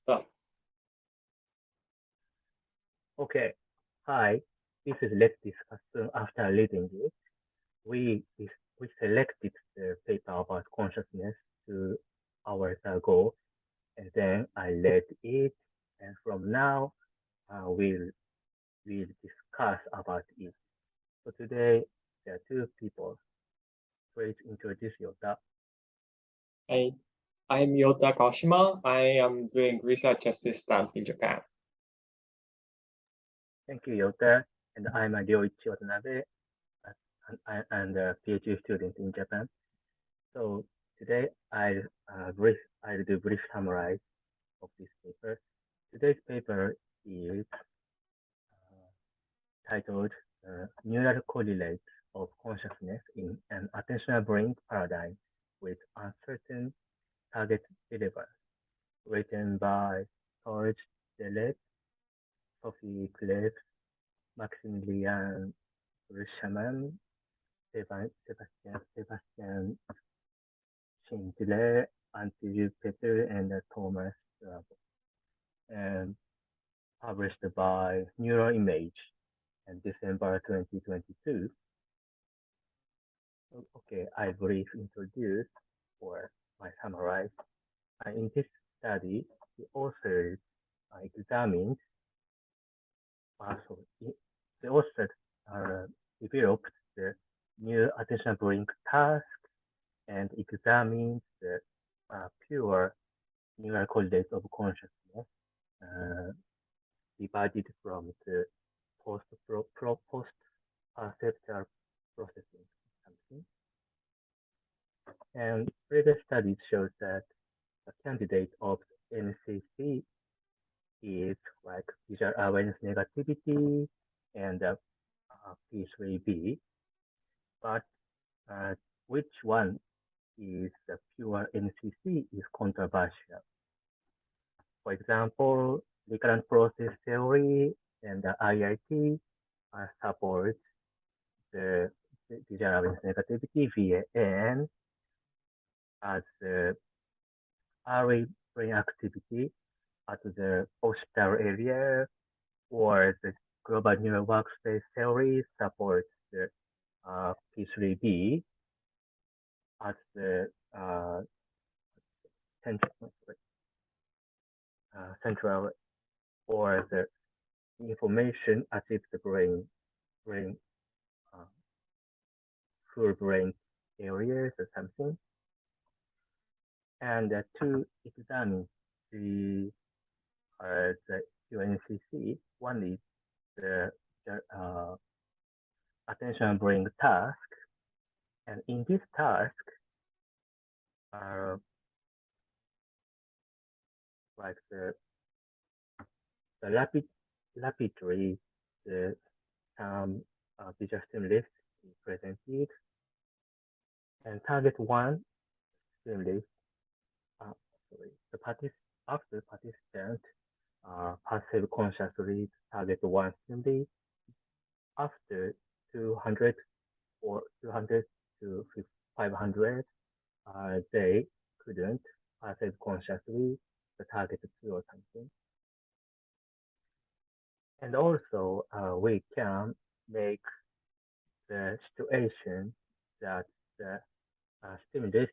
start. Okay. Hi, this is Let's Discuss after reading it. We selected the paper about consciousness 2 hours ago, and then I read it, and from now we'll discuss about it. So today there are 2 people. Please introduce yourself. I, I'm Yota Kawashima. I am doing research assistant in Japan. Thank you, Yota. And I'm Ryoichi Watanabe, and a PhD student in Japan. So today I'll do brief summary of this paper. Today's paper is titled Neural Correlates of Consciousness in an Attentional Brain Paradigm with Uncertain Target Relevance, written by George Delet, Sophie Krebs, Maximilian Ruschaman, Sebastian Schindler, Antiju Peter, and Thomas Bravo, and published by Neural Image in December 2022. Okay, I brief introduce or I summarize. In this study, the authors examined, the authors developed the new attention brain task and examined the pure neural correlates of consciousness divided from the post-perceptual processing something. And previous studies showed that the candidate of NCC is like visual awareness negativity and P3B, but which one is the pure NCC is controversial. For example, recurrent process theory and the IIT support the visual awareness negativity VAN as the early brain activity at the occipital area, or the global neural workspace theory supports the P3B as the central or the information as if the brain full brain areas or something. And to examine the UNCC, one is the attention brain task, and in this task, like the rapidly some visual stimulus is presented, and target 1 stimulus. After participant passive consciously target 1 stimulus, after 200 or 200 to 500, they couldn't passive consciously the target 2 or something. And also, we can make the situation that the stimulus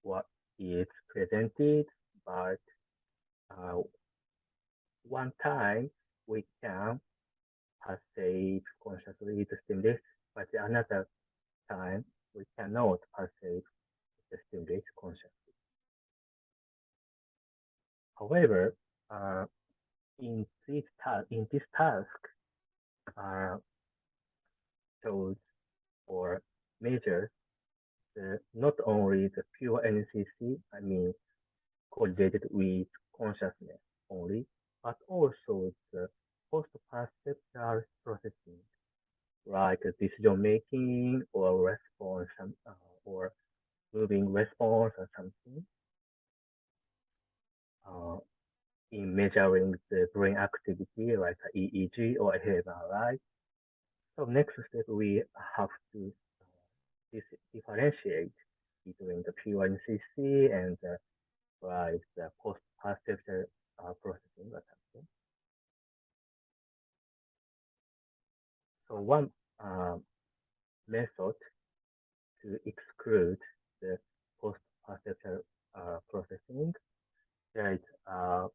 what is presented, but one time we can perceive consciously the stimulus, but another time we cannot perceive the stimulus consciously. However, in this task, shows or measures not only the pure NCC, I mean correlated with consciousness only, but also the post-perceptual processing, like decision making or response or moving response or something. In measuring the brain activity like EEG or fMRI. So next step, we have to differentiate between the pure NCC and the post-perceptual processing. one method to exclude the post-perceptual processing. There is a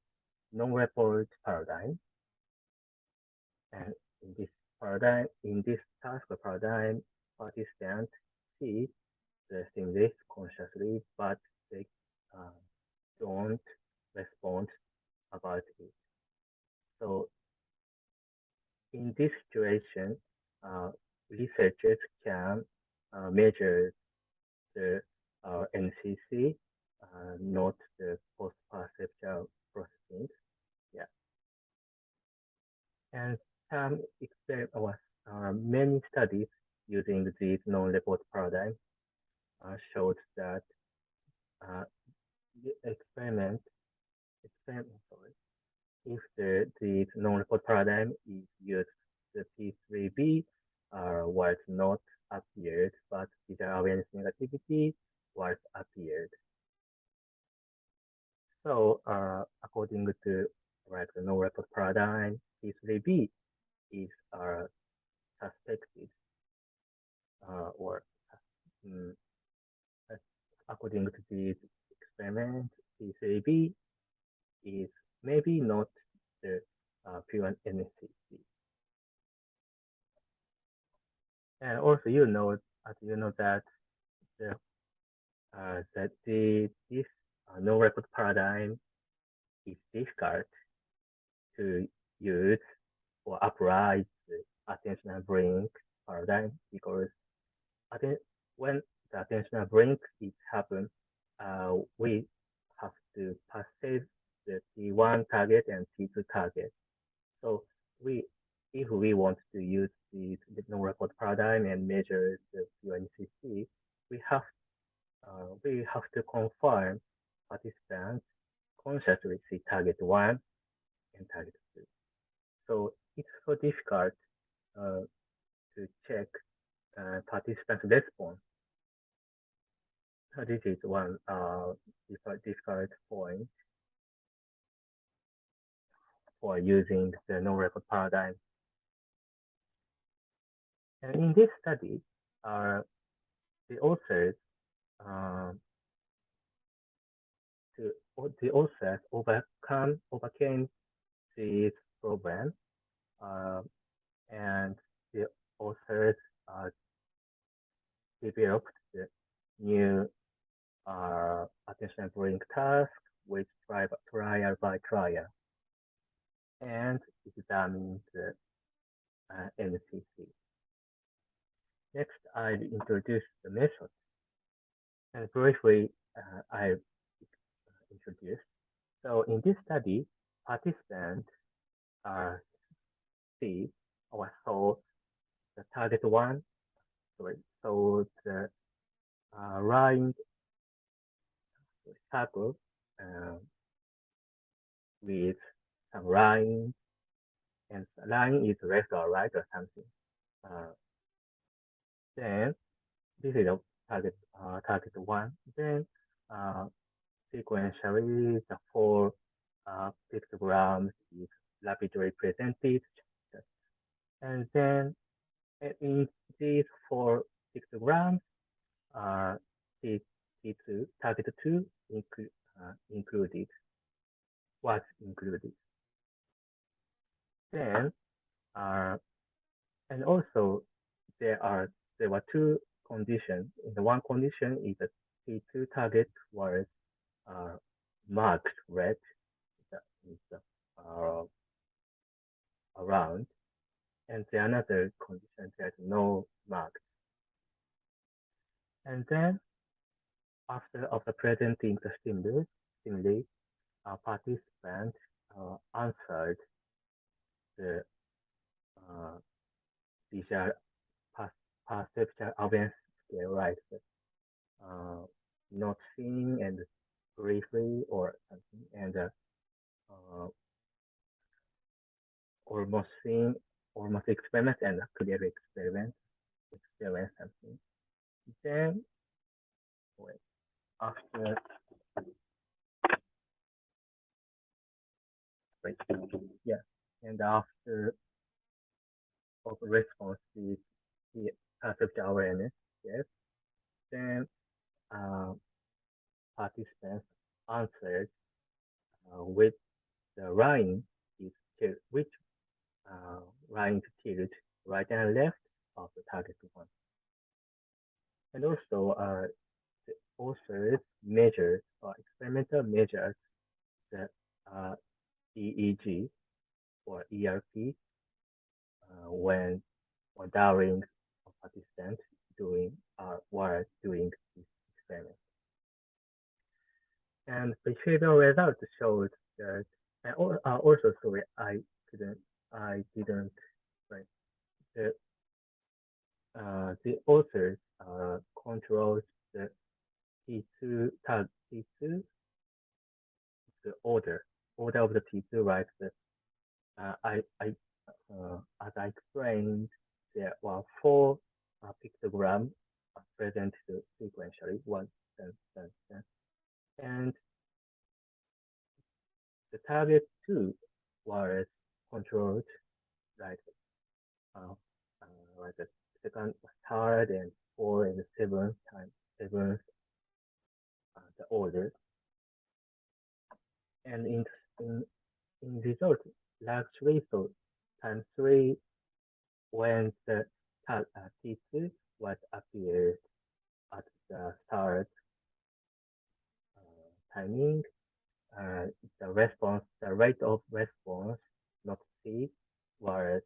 non-report paradigm, and in this task paradigm, participants see the stimulus consciously, but they uh, don't respond about it. So in this situation, researchers can measure the NCC, not the post-perceptual processing. Yeah, and many studies using these non-report paradigm showed that uh, the sorry, if the non-report paradigm is used, the P3B was not appeared, but visual awareness negativity was appeared. So according to the non-report paradigm, P3B is suspected or um, according to the experiment, P3B is maybe not the pure NCC. And also, as you know that the this no-record paradigm is difficult to use or apply the attentional brink paradigm because when the attentional brink is happen, we have to perceive the T1 target and T2 target. So if we want to use the no-record paradigm and measure the UNCC, we have to confirm participants consciously see target 1 and target 2. So it's so difficult to check participants' response. So this is one difficult point for using the no-record paradigm. And in this study, the authors overcame this problem, and the authors developed the new attention brink task with trial by trial and examined the NCC. Next, I'll introduce the method. And briefly, I introduce. So in this study, participants see or saw the target 1. So the line circle with some line, and the line is left or right or something. Then this is the target 1. Then sequentially the 4 pictograms is rapidly presented, and then in these 4 pictograms, T2 target 2 included was included. Then and also there were 2 conditions. In the one condition is that T2 target was marked red, around, and the another condition there's no mark. And then after presenting the stimuli, participants answered the visual perceptual awareness scale, right? Not seeing and briefly or something, and almost seeing, almost experiment and clear experience something. Then after and after of response is the perceptual awareness. Yes. Then participants answered with the line is which line to tilt right and left of the target one. And also the authors measured or experimental measured the EEG or ERP when or during participants doing while doing this experiment. And behavioral results showed that, and also sorry, I didn't like the the authors controlled the T2 tag T2 the order of the T2 right. I as I explained, there were four pictograms present sequentially, one, ten, and the target two was controlled like like the second, third, and fourth, and the seventh the order, and in in result, lag three, so time three when the T2 was appeared at the third timing, the rate of response, not C, was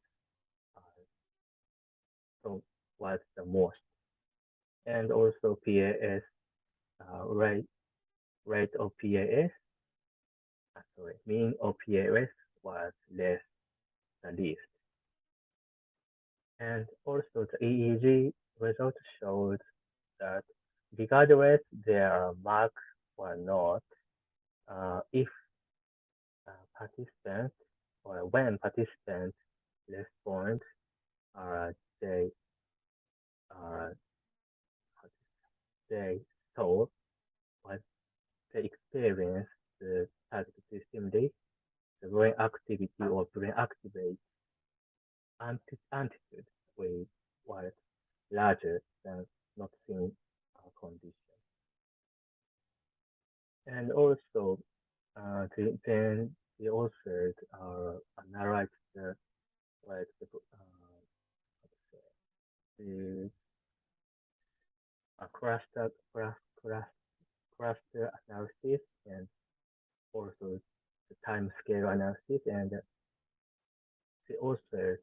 so was the most, and also PAS rate of PAS, sorry, mean of PAS was less the least, and also the EEG result showed that regardless their marks or not, if participants or when participants respond, uh, they uh, they saw what they experience the targeted stimuli, the brain activity or brain activate amplitude was larger than not seen condition. And also, then the authors analyzed the like the cluster analysis and also the time scale analysis, and the authors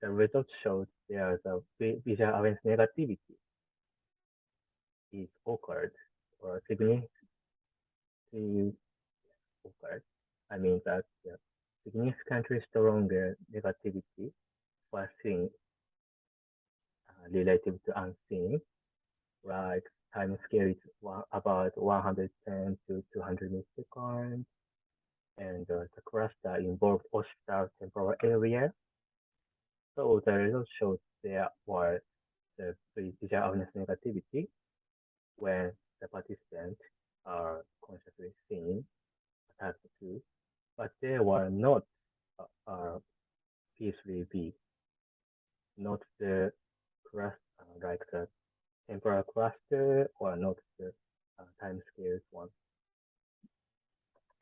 the results showed there the visual awareness negativity is occurred or significantly occurred. I mean that the significantly stronger negativity was seen relative to unseen, like time scale is about 110 to 200 milliseconds, and the cluster involved occipital temporal area. So the results showed there was the visual awareness negativity when the participants are consciously seeing attached to, but they were not P3B, not the cluster, like the temporal cluster, or not the time scales one.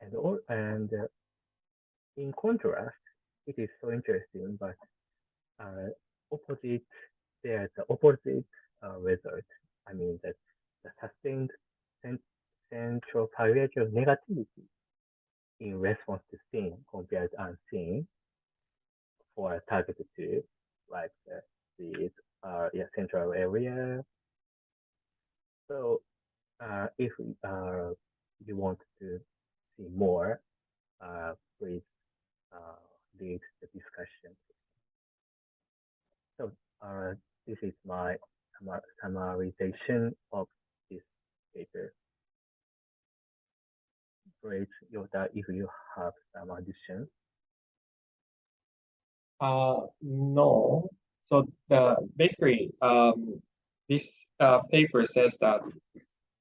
And in contrast, it is so interesting, but opposite there's the opposite result. I mean that the sustained central variation of negativity in response to seen compared to unseen for targeted to like the central area. So if you want to see more, please lead the discussion. So this is my summarization of this paper. Great, Yoda, if you have some addition. No. So basically this paper says that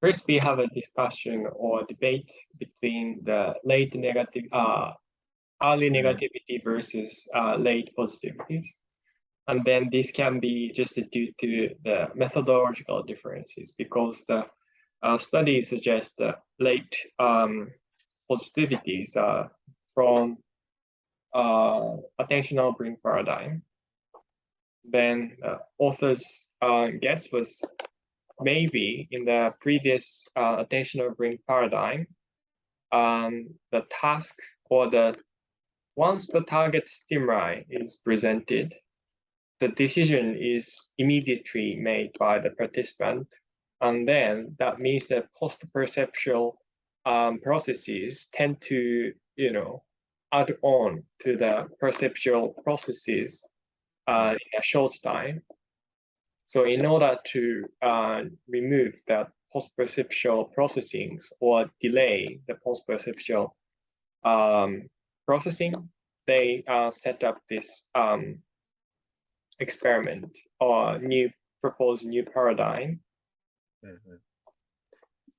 first we have a discussion or debate between the late negative early negativity versus late positivities. And then this can be just due to the methodological differences because the study suggests that late positivities are from attentional brain paradigm. Then author's guess was maybe in the previous attentional brain paradigm, the task or the once the target stimuli is presented, the decision is immediately made by the participant, and then that means that post-perceptual processes tend to, add on to the perceptual processes in a short time. So in order to remove that post-perceptual processing or delay the post-perceptual processing, they set up this experiment or proposed new paradigm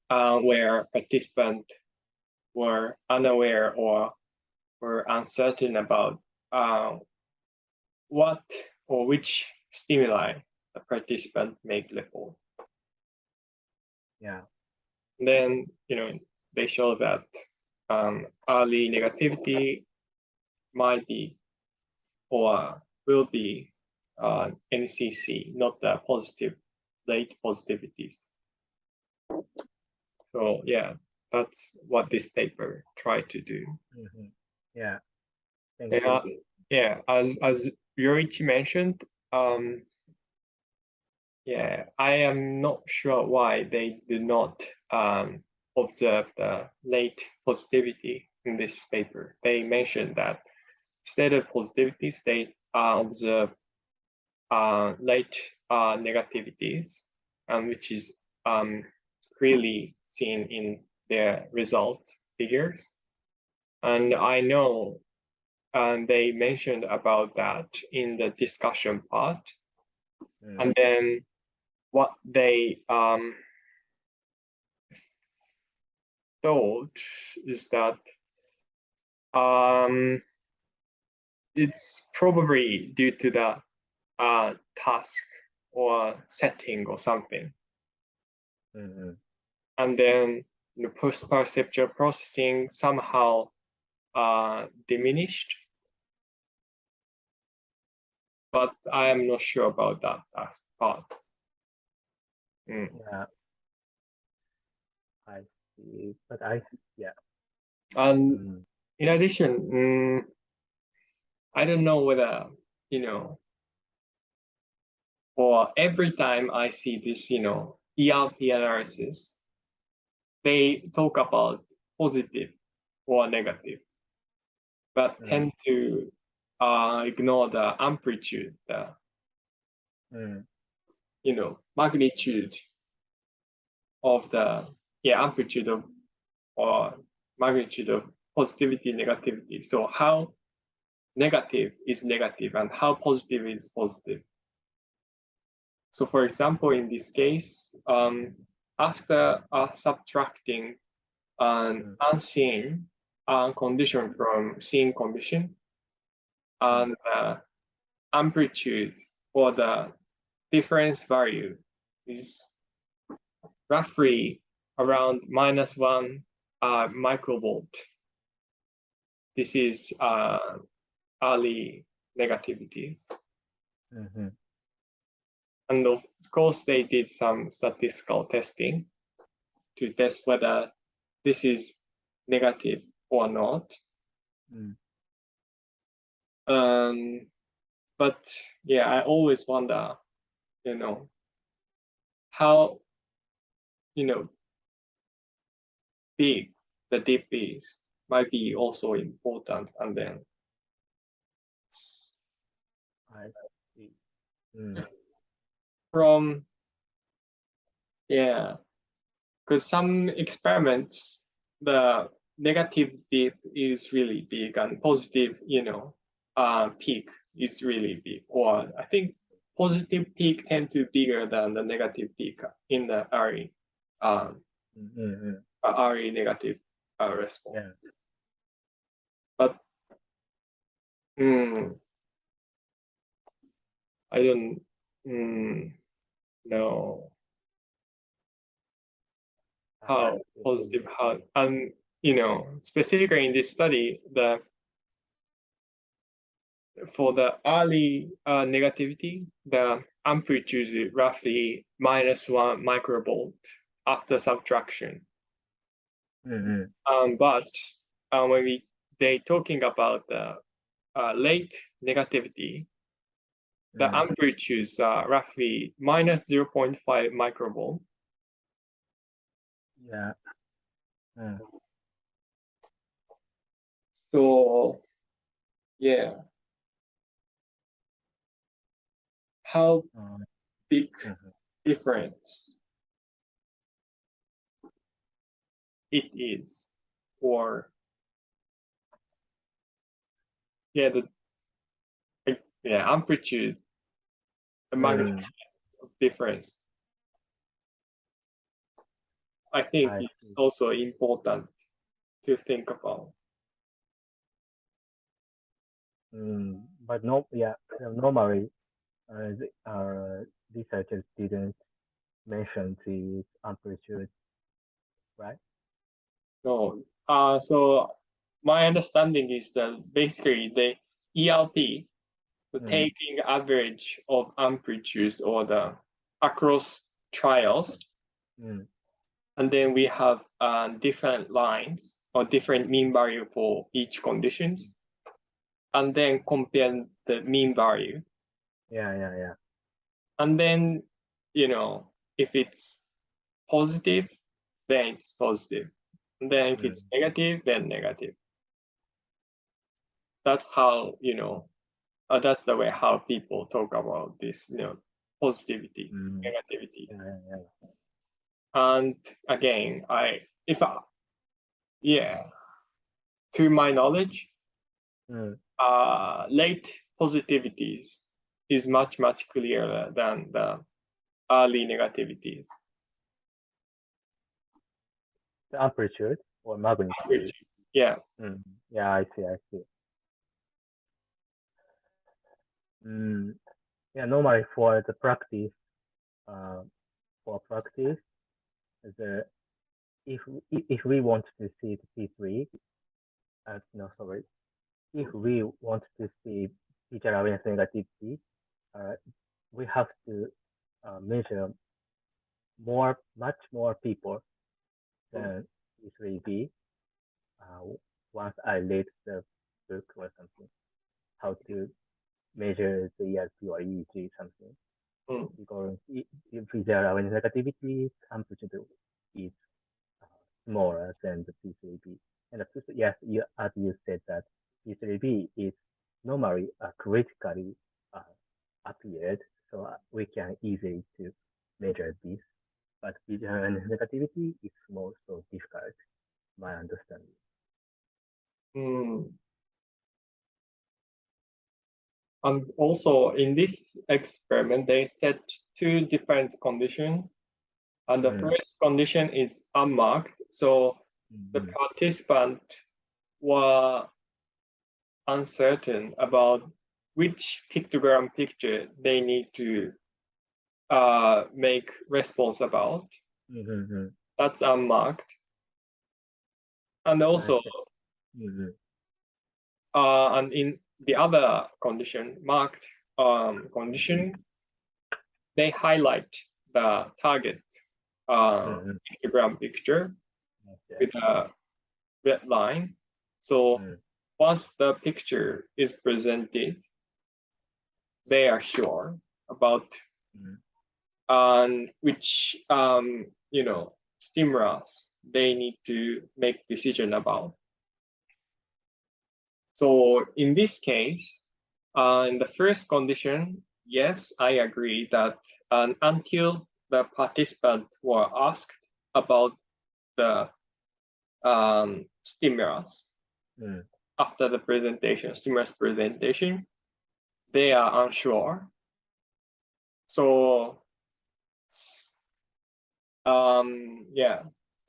where participants were unaware or were uncertain about what or which stimuli the participant may report. Yeah. Then, they show that early negativity might be or will be NCC, not the late positivities. So yeah, that's what this paper tried to do. Yeah, thank you. Yeah, as Yoichi mentioned, yeah, I am not sure why they did not observe the late positivity in this paper. They mentioned that instead of positivities, they observe late negativities, which is clearly seen in their result figures. And I know they mentioned about that in the discussion part. And then what they thought is that it's probably due to the task or setting or something. And then the post-perceptual processing somehow diminished. But I am not sure about that part. Yeah, I see. But yeah. And in addition, I don't know whether, or every time I see this, ERP analysis, they talk about positive or negative, but tend to ignore the amplitude, the magnitude of the amplitude of or magnitude of positivity, negativity. So how negative is negative and how positive is positive. So for example, in this case, after subtracting an unseen condition from seen condition, and the amplitude or the difference value is roughly around -1 microvolt. This is early negativities. And of course, they did some statistical testing to test whether this is negative or not. But yeah, I always wonder, how, big the dip is might be also important. And then I see. From, yeah, because some experiments, the negative dip is really big and positive, peak is really big. Or I think positive peak tend to be bigger than the negative peak in the early negative response. Yeah. But I don't know how positive, how, and specifically in this study, for the early negativity, the amplitude is roughly -1 microvolt after subtraction. But when they talking about the late negativity, the amplitudes are roughly -0.5 microvolt. Yeah. So yeah, how big difference it is, or yeah, amplitude, the magnitude of difference. I think it's also important to think about. But normally, researchers didn't mention the amplitude, right? No, so my understanding is that basically the ELT, the taking average of amplitudes or the across trials, and then we have different lines or different mean value for each conditions, and then compare the mean value. Yeah. And then, if it's positive, then it's positive. And then if it's negative, then negative. That's how, that's the way how people talk about this, positivity, negativity. Yeah. And again, to my knowledge, late positivities is much, much clearer than the early negativities. The amplitude or magnitude. Yeah. Yeah, I see. Yeah, normally for the practice, the if we want to see the P3, no, sorry, if we want to see teacher awareness negativity, we have to measure much more people than P3B. Once I read the book or something, how to measure the ERP or EEG something. Because if there are any negativity, amplitude is smaller than the P3B. And yes, as you said that P3B is normally critically appeared, so we can easily to measure this. But negativity is more so difficult, my understanding. And also in this experiment, they set two different conditions. And the first condition is unmarked. So the participant were uncertain about which pictogram picture they need to make response about. That's unmarked. And also, and in the other condition, marked condition, they highlight the target pictogram picture with a red line. So once the picture is presented, they are sure about which stimulus they need to make decision about. So in this case, in the first condition, yes, I agree that until the participant were asked about the stimulus after the stimulus presentation, they are unsure. So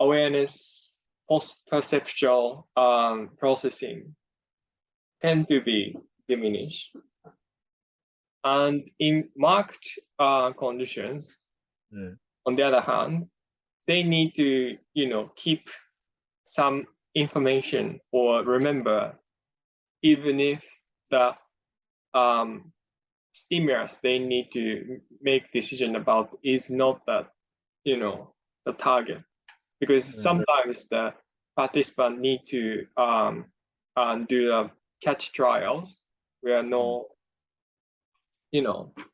awareness post-perceptual processing tend to be diminish. And in marked conditions, on the other hand, they need to, keep some information or remember, even if the stimulus they need to make decision about is not the target, because sometimes the participant need to do the catch trials where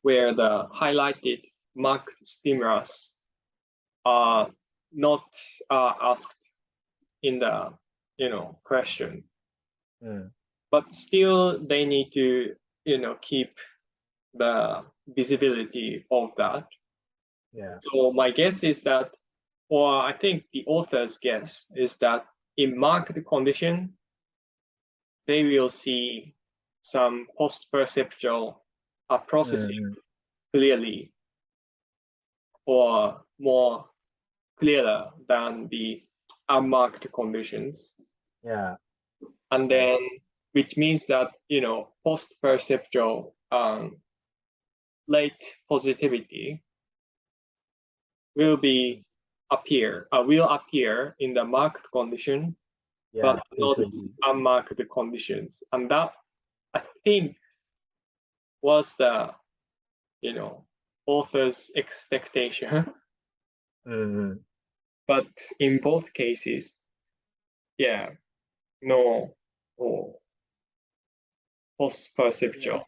where the highlighted marked stimulus are not asked in the question, but still they need to keep the visibility of that. Yeah. So my guess is that, or I think the author's guess is that in marked condition, they will see some post-perceptual processing clearly, or more clearer than the unmarked conditions. Yeah. And then, which means that, post-perceptual late positivity will appear in the marked condition, but not unmarked conditions. And that, I think, was the author's expectation. But in both cases, no, or post-perceptual.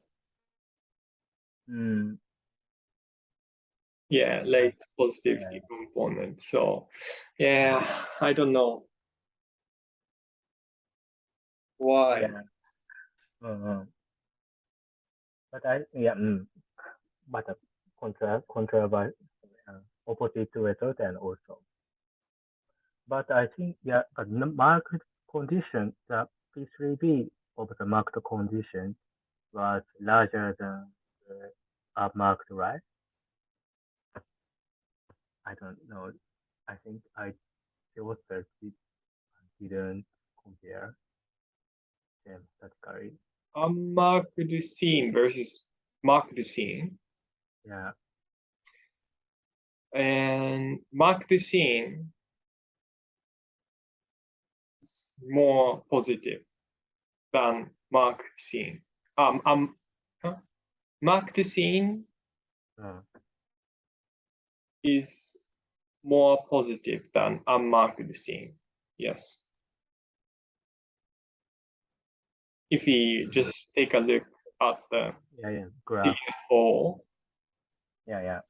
Late positivity component. So I don't know why. But but a opposite result and also. But I think the market condition, the P3B of the market condition was larger than the upmarket, right? I don't know. I think the author didn't compare them statistically. Unmarked scene versus marked scene. Yeah. And marked scene is more positive than marked scene. Marked scene is more positive than unmarked scene. Yes. If we just take a look at the graph. TF4. Yeah.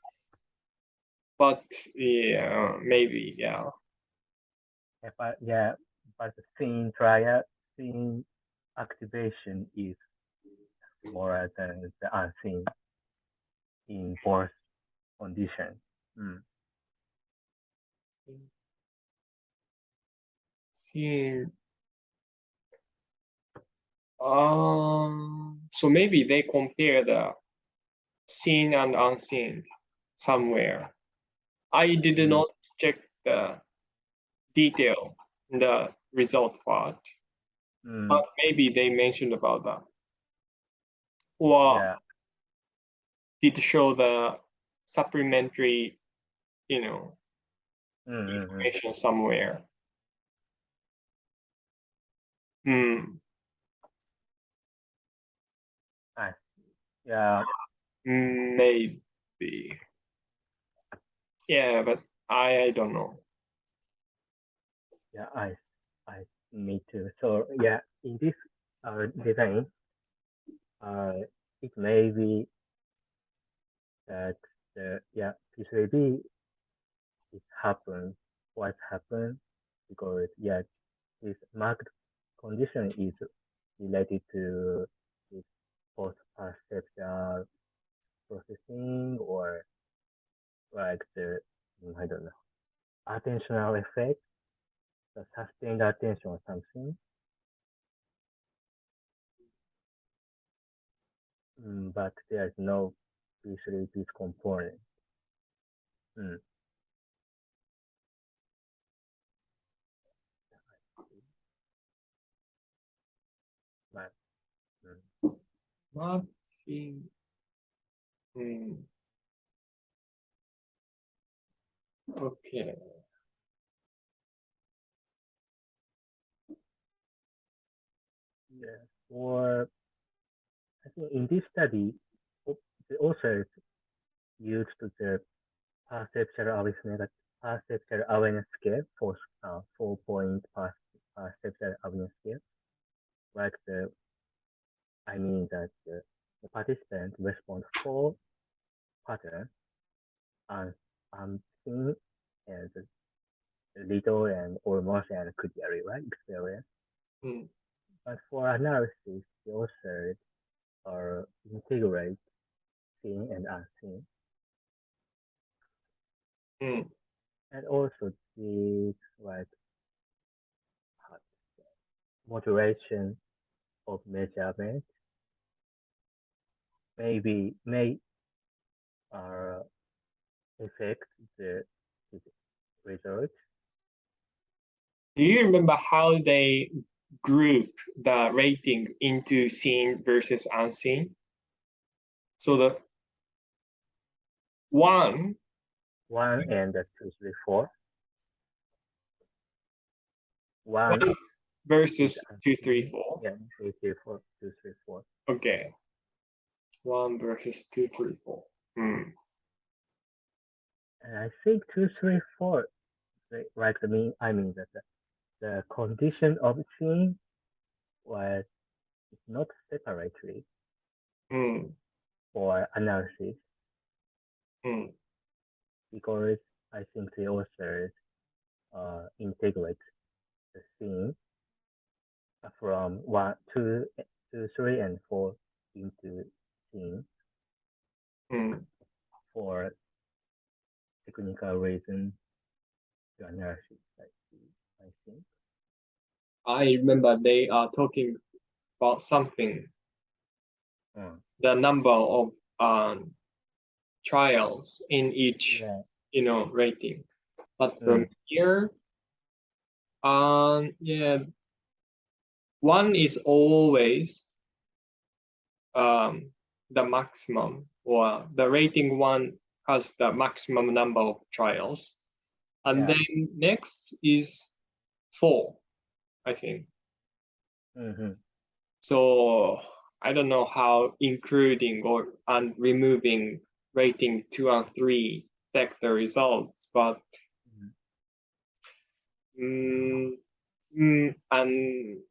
But maybe. But the scene activation is more than the unseen in both conditions. Scene. So maybe they compare the seen and unseen somewhere. I did not check the detail in the result part, but maybe they mentioned about that. Or did show the supplementary, information somewhere. Yeah. Maybe. Yeah, but I don't know. Yeah, I me too. So in this design, it may be that P3B what happened because this market condition is related to this post-perceptual processing or like the I don't know attentional effect, the sustained attention or something. But there's no P3B component. But Marking. Okay. Yeah. Or I think in this study, the authors used the perceptual awareness scale for 4-point perceptual awareness scale. Like I mean that the participants respond 4 patterns and unseen and little and almost and clearly, right? Experience. But for analysis, the authors integrate seen and unseen. And also the like moderation of measurement may affect the result. Do you remember how they group the rating into seen versus unseen? So the 1 and 2, 3, 4. 1 versus 2, 3, 4. Yeah, 2, 3, 4, 2, 3, 4. Okay. 1 versus 2, 3, 4. And I think 2, 3, 4, like I mean that the condition of seeing was not separately for analysis because I think the authors integrate the scene from 1, 2, 3, and 4 into scene for technical reasons to analysis. I think. I remember they are talking about something. The number of trials in each, rating. But from here, yeah, 1 is always the maximum, or the rating 1 has the maximum number of trials. And then next is 4, I think. So I don't know how including and removing rating 2 and 3 affect the results, but and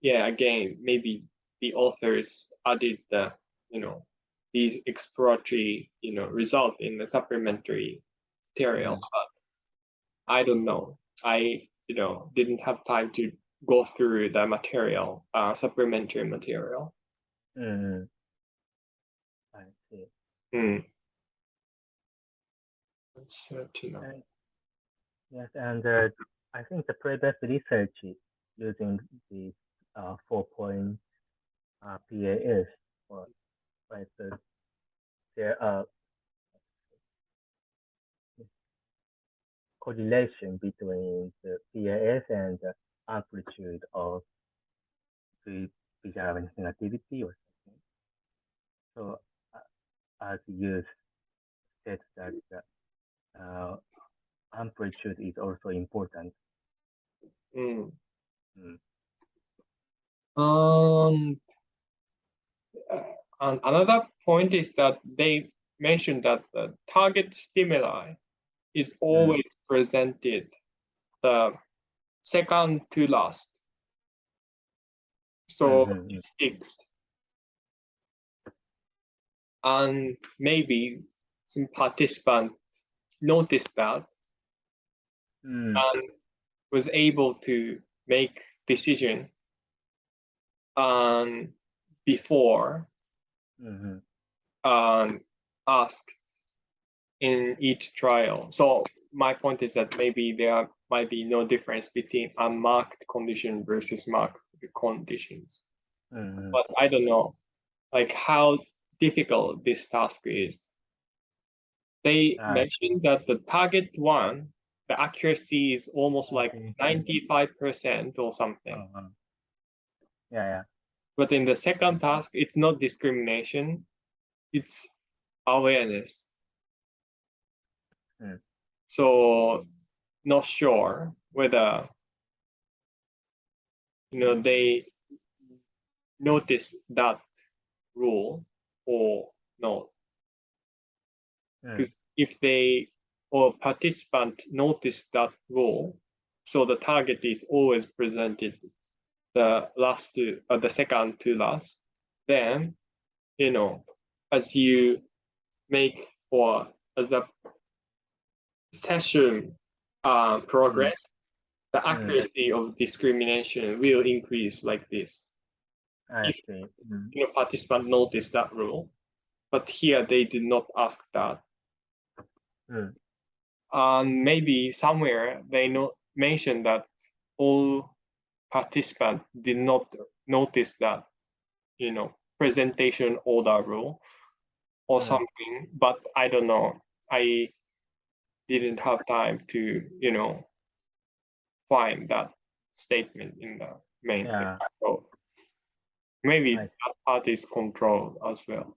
yeah, again, maybe the authors added the these exploratory result in the supplementary material, but I don't know. I didn't have time to go through the material, supplementary material. I see. That's to know. Yes, and I think the previous research using the 4-point PAS, or right, there are correlation between the PAS and the amplitude of the visual activity or something. So as you said that the amplitude is also important. And another point is that they mentioned that the target stimuli is always presented the second to last. So it's fixed. And maybe some participant noticed that and was able to make decision before asked in each trial. So my point is that maybe there might be no difference between unmarked condition versus marked conditions. But I don't know, like how difficult this task is. They mentioned that the target 1, the accuracy is almost like 95% or something. Yeah. But in the second task, it's not discrimination, it's awareness. So not sure whether they notice that rule or not. Because if they or participant notice that rule, so the target is always presented the second to last, then as you make or as the session progress, the accuracy of discrimination will increase like this. I If see. participant notice that rule, but here they did not ask that. Maybe somewhere they mention that all participants did not notice that presentation order rule or something, but I don't know. I didn't have time to find that statement in the main text. So maybe that part is controlled as well.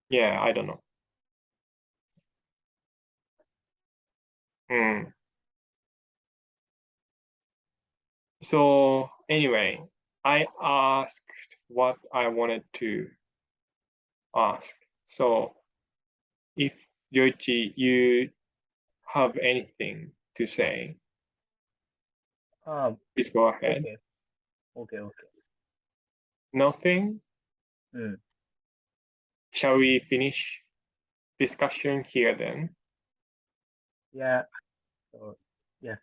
Yeah, I don't know. So anyway, I asked what I wanted to ask. So if Yoichi, you have anything to say, please go ahead. Okay. Nothing? Shall we finish discussion here then? Yeah. So yes.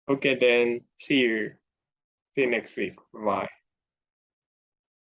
Okay, then see you next week. Bye.